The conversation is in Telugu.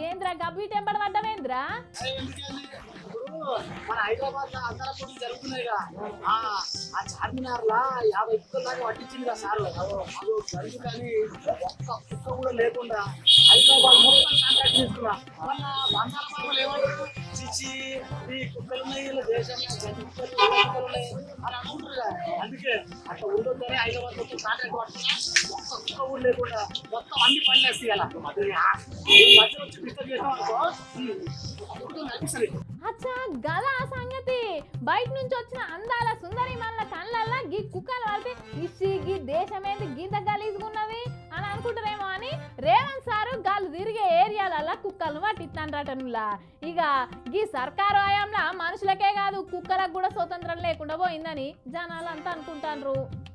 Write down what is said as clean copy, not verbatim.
ఏంద్రా గబ్బి టెంపర్ పడ్డమేంద్రా? మన హైదరాబాద్ లో అందర పోటీ జరుగుతున్నాయిగా. ఆ చార్మినార్ లా 50 కుక్కల దాకా పట్టించిందిగా సార్. అది జరుగుతుందని ఒక్క కుక్క కూడా లేకుండా హైదరాబాద్ మొత్తం కాంటాక్ట్ తీసుకున్నా. మన బంగాళ బాబులు ఏమన్నారు, చిచి ఈ కుక్కలు ఉన్నాయి వీళ్ళ దేశంలో గంటి కుక్కలు ఉన్నాయి అని అనుకుంటారు. అందుకే అట్లా ఉండొద్దని హైదరాబాద్ మొత్తం కాంటాక్ట్ పట్టుకున్నా. ఒక్క కుక్క కూడా లేకుండా మొత్తం అన్ని పనులు వేస్తాయి. అలా మధ్యలో వచ్చి డిస్టర్బ్ చేసాం అనుకో నడిపిస్తుంది. అచ్చా గదా సంగతి. బయట నుంచి వచ్చిన అందాల సుందరి మన కళ్ళల్లా గీ కుక్కలు పడితే ఇచ్చి గీ దేశమేంది గీత గలీజుకున్నది అని అనుకుంటారేమో అని రేవంత్ సారు గాలు తిరిగే ఏరియాలల్లా కుక్కలను పట్టిస్తానరటనులా. ఇక గీ సర్కారు హయాంలా మనుషులకే కాదు కుక్కలకు కూడా స్వతంత్రం లేకుండా పోయిందని జనాలు అంతా అనుకుంటారు.